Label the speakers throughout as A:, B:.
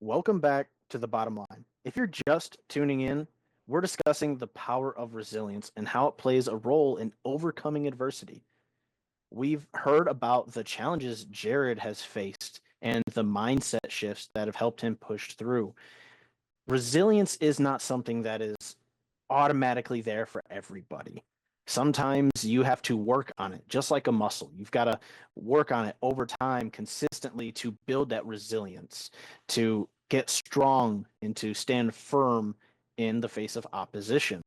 A: welcome back to the bottom line. If you're just tuning in, we're discussing the power of resilience and how it plays a role in overcoming adversity. We've heard about the challenges Jerod has faced and the mindset shifts that have helped him push through. Resilience is not something that is automatically there for everybody. Sometimes you have to work on it, just like a muscle. You've got to work on it over time, consistently to build that resilience, to get strong, and to stand firm in the face of opposition.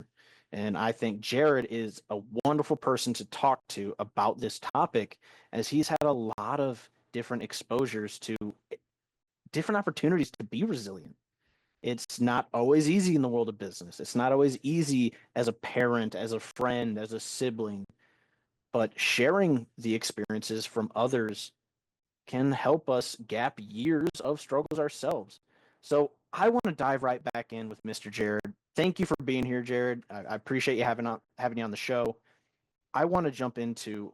A: And I think Jerod is a wonderful person to talk to about this topic, as he's had a lot of different exposures to different opportunities to be resilient. It's not always easy in the world of business. It's not always easy as a parent, as a friend, as a sibling, but sharing the experiences from others can help us gap years of struggles ourselves. So I want to dive right back in with Mr. Jerod. Thank you for being here, Jerod. I appreciate you having you on the show. I want to jump into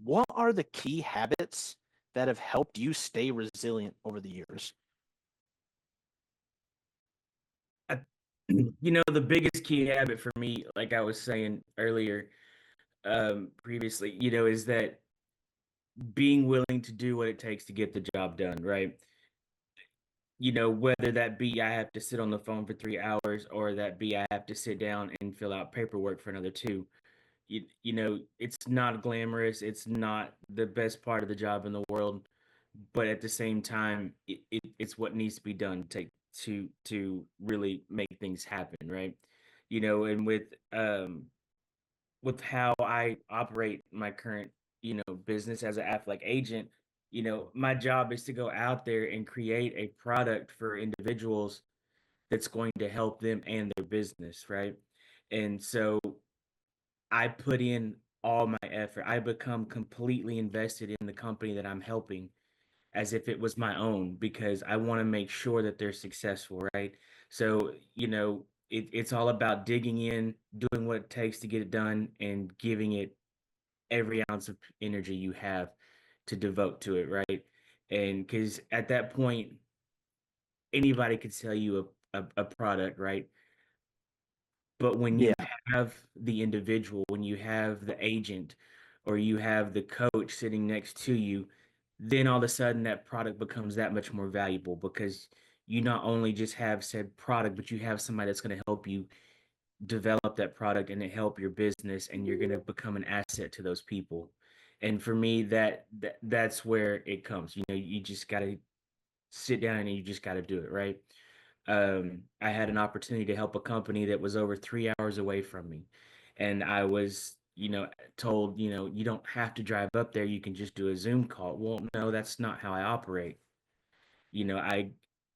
A: what are the key habits that have helped you stay resilient over the years?
B: I, the biggest key habit for me, like I was saying earlier, previously, is that being willing to do what it takes to get the job done, right? Whether that be I have to sit on the phone for 3 hours or that be I have to sit down and fill out paperwork for another two. It's not glamorous. It's not the best part of the job in the world, but at the same time, it's what needs to be done to really make things happen, right? And with how I operate my current, business as an athletic agent, my job is to go out there and create a product for individuals that's going to help them and their business, right? And so I put in all my effort. I become completely invested in the company that I'm helping as if it was my own because I want to make sure that they're successful, right? So, it's all about digging in, doing what it takes to get it done, and giving it every ounce of energy you have to devote to it, right? And because at that point, anybody could sell you a product, right? But when you
A: Yeah.
B: have the individual, when you have the agent or you have the coach sitting next to you, then all of a sudden that product becomes that much more valuable because you not only just have said product, but you have somebody that's going to help you develop that product and to help your business, and you're going to become an asset to those people. And for me, that's where it comes. You just got to sit down and you just got to do it, right? I had an opportunity to help a company that was over 3 hours away from me. And I was, told, you don't have to drive up there. You can just do a Zoom call. Well, no, that's not how I operate.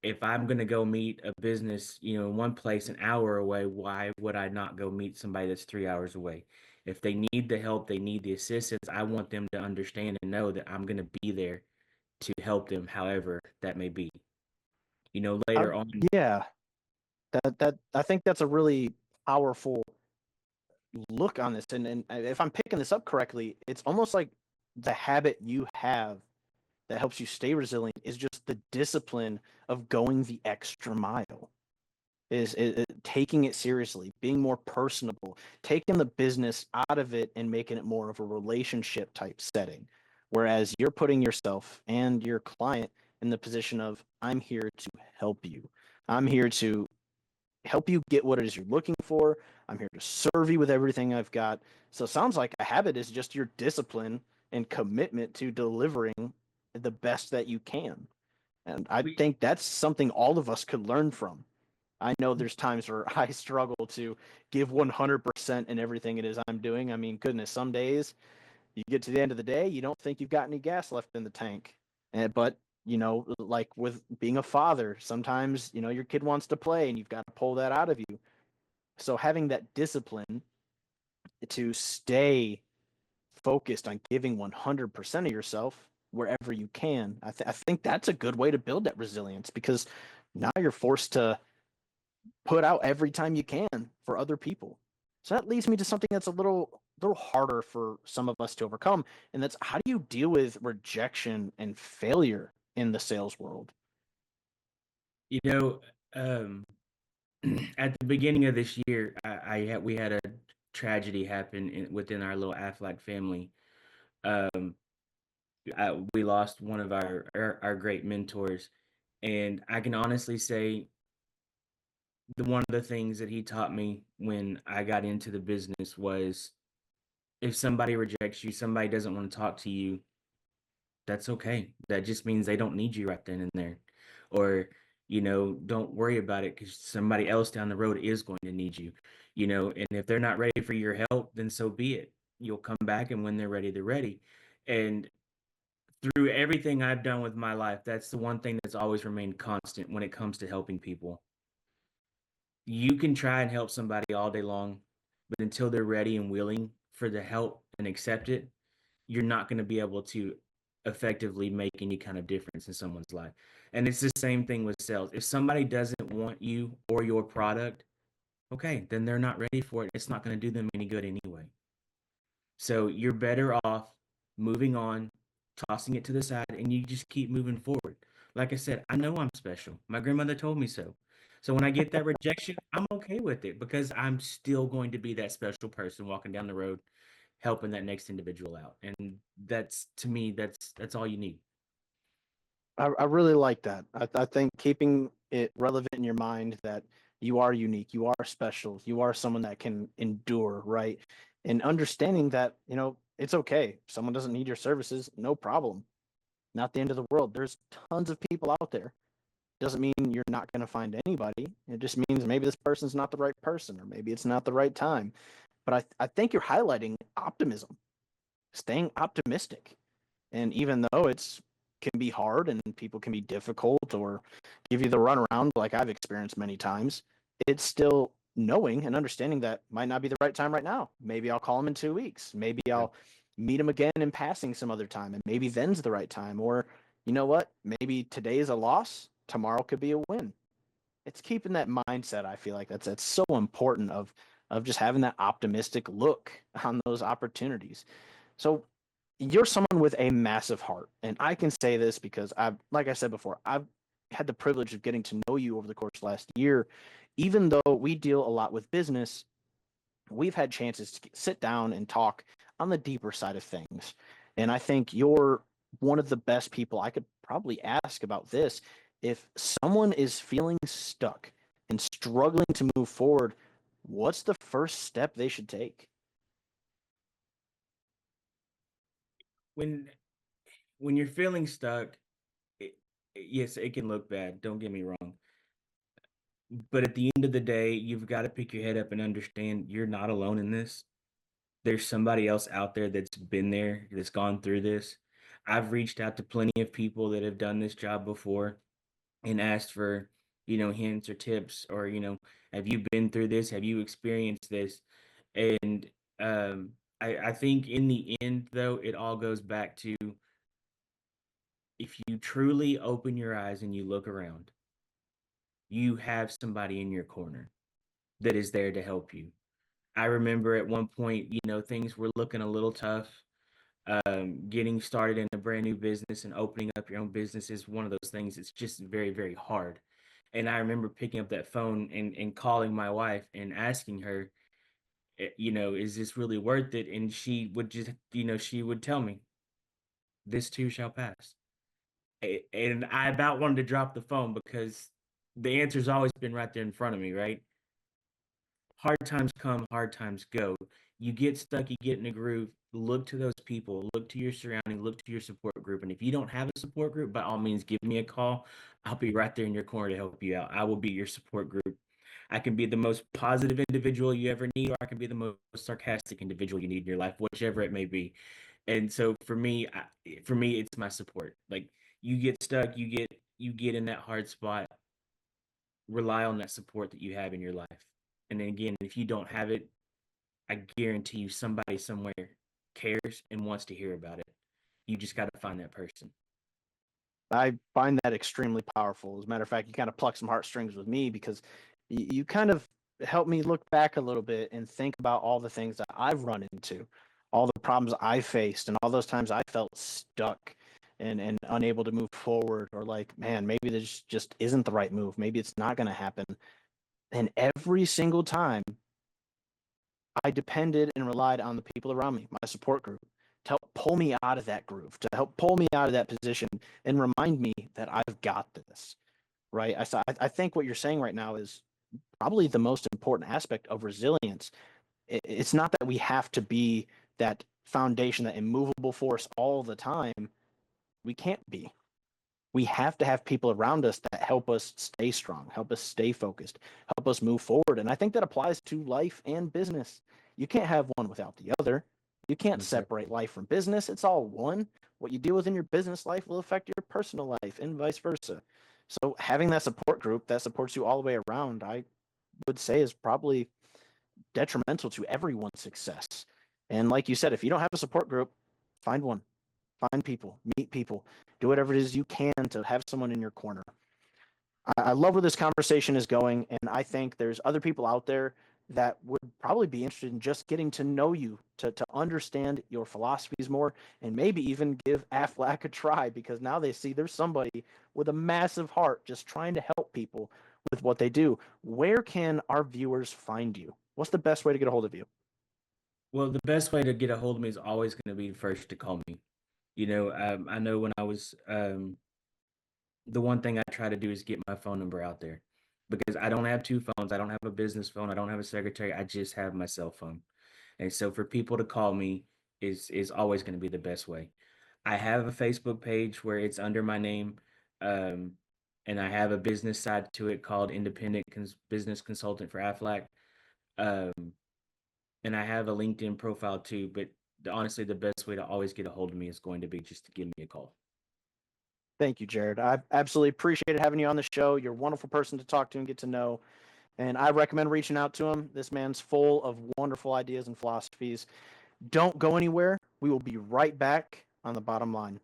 B: If I'm going to go meet a business, in one place an hour away, why would I not go meet somebody that's 3 hours away? If they need the help, they need the assistance, I want them to understand and know that I'm going to be there to help them however that may be.
A: I,
B: Later on.
A: yeah, that I think that's a really powerful look on this. And if I'm picking this up correctly, it's almost like the habit you have that helps you stay resilient is just the discipline of going the extra mile. Is taking it seriously, being more personable, taking the business out of it and making it more of a relationship type setting. Whereas you're putting yourself and your client in the position of, I'm here to help you. I'm here to help you get what it is you're looking for. I'm here to serve you with everything I've got. So it sounds like a habit is just your discipline and commitment to delivering the best that you can. And I
B: We,
A: think that's something all of us could learn from. I know there's times where I struggle to give 100% in everything it is I'm doing. I mean, goodness, some days you get to the end of the day, you don't think you've got any gas left in the tank. But, like with being a father, sometimes, your kid wants to play and you've got to pull that out of you. So having that discipline to stay focused on giving 100% of yourself wherever you can, I think that's a good way to build that resilience because now you're forced to put out every time you can for other people. So that leads me to something that's a little harder for some of us to overcome, and that's how do you deal with rejection and failure in the sales world?
B: You know, at the beginning of this year, we had a tragedy happen within our little Aflac family. Um, we lost one of our great mentors, and I can honestly say the one of the things that he taught me when I got into the business was if somebody rejects you, somebody doesn't want to talk to you, that's okay. That just means they don't need you right then and there. Or, don't worry about it because somebody else down the road is going to need you, and if they're not ready for your help, then so be it. You'll come back and when they're ready, they're ready. And through everything I've done with my life, that's the one thing that's always remained constant when it comes to helping people. You can try and help somebody all day long, but until they're ready and willing for the help and accept it, you're not going to be able to effectively make any kind of difference in someone's life. And it's the same thing with sales. If somebody doesn't want you or your product, okay, then they're not ready for it. It's not going to do them any good anyway. So you're better off moving on, tossing it to the side, and you just keep moving forward. Like I said, I know I'm special. My grandmother told me so. So when I get that rejection, I'm okay with it because I'm still going to be that special person walking down the road, helping that next individual out. And that's to me, that's all you need.
A: I really like that. I think keeping it relevant in your mind that you are unique, you are special, you are someone that can endure, right? And understanding that, it's okay. If someone doesn't need your services, no problem. Not the end of the world. There's tons of people out there. Doesn't mean you're not going to find anybody. It just means maybe this person's not the right person or maybe it's not the right time. But I think you're highlighting optimism, staying optimistic. And even though it's can be hard and people can be difficult or give you the runaround like I've experienced many times, it's still knowing and understanding that might not be the right time right now. Maybe I'll call him in 2 weeks. Maybe
B: Yeah.
A: I'll meet him again in passing some other time, and maybe then's the right time. Or you know what? Maybe today is a loss. Tomorrow could be a win. It's keeping that mindset. I feel like that's so important of just having that optimistic look on those opportunities. So you're someone with a massive heart, and I can say this because like I said before, I've had the privilege of getting to know you over the course of last year. Even though we deal a lot with business, we've had chances to sit down and talk on the deeper side of things. And I think you're one of the best people I could probably ask about this. If someone is feeling stuck and struggling to move forward, what's the first step they should take?
B: When when you're feeling stuck, yes, it can look bad. Don't get me wrong. But at the end of the day, you've got to pick your head up and understand you're not alone in this. There's somebody else out there that's been there, that's gone through this. I've reached out to plenty of people that have done this job before and asked for, hints or tips or, have you been through this? Have you experienced this? And I think in the end, though, it all goes back to if you truly open your eyes and you look around, you have somebody in your corner that is there to help you. I remember at one point, things were looking a little tough. Getting started in a brand new business and opening up your own business is one of those things. It's just very, very hard. And I remember picking up that phone and calling my wife and asking her, is this really worth it? And she would just, she would tell me, this too shall pass. And I about wanted to drop the phone because the answer's always been right there in front of me, right? Hard times come, hard times go. You get stuck, you get in a groove, look to those people, look to your surrounding, look to your support group. And if you don't have a support group, by all means, give me a call. I'll be right there in your corner to help you out. I will be your support group. I can be the most positive individual you ever need, or I can be the most sarcastic individual you need in your life, whichever it may be. And so for me, it's my support. Like you get stuck, you get in that hard spot, rely on that support that you have in your life. And then again, if you don't have it, I guarantee you somebody somewhere cares and wants to hear about it. You just got to find that person.
A: I find that extremely powerful. As a matter of fact, you kind of pluck some heartstrings with me because you kind of help me look back a little bit and think about all the things that I've run into, all the problems I faced, and all those times I felt stuck. and unable to move forward, or like, man, maybe this just isn't the right move. Maybe it's not going to happen. And every single time I depended and relied on the people around me, my support group, to help pull me out of that groove, to help pull me out of that position and remind me that I've got this, right? I think what you're saying right now is probably the most important aspect of resilience. It's not that we have to be that foundation, that immovable force all the time. We can't be. We have to have people around us that help us stay strong, help us stay focused, help us move forward. And I think that applies to life and business. You can't have one without the other. You can't separate
B: Exactly.
A: life from business. It's all one. What you deal with in your business life will affect your personal life and vice versa. So having that support group that supports you all the way around, I would say is probably detrimental to everyone's success. And like you said, if you don't have a support group, find one. Find people, meet people, do whatever it is you can to have someone in your corner. I love where this conversation is going, and I think there's other people out there that would probably be interested in just getting to know you, to understand your philosophies more, and maybe even give Aflac a try, because now they see there's somebody with a massive heart just trying to help people with what they do. Where can our viewers find you? What's the best way to get a hold of you?
B: Well, the best way to get a hold of me is always going to be the first to call me. I know when I was the one thing I try to do is get my phone number out there because I don't have two phones. I don't have a business phone. I don't have a secretary. I just have my cell phone. And so for people to call me is always going to be the best way. I have a Facebook page where it's under my name, um, and I have a business side to it called Business Consultant for Aflac. Um, and I have a LinkedIn profile too. But honestly, the best way to always get a hold of me is going to be just to give me a call.
A: Thank you, Jerod. I absolutely appreciated having you on the show. You're a wonderful person to talk to and get to know. And I recommend reaching out to him. This man's full of wonderful ideas and philosophies. Don't go anywhere. We will be right back on the bottom line.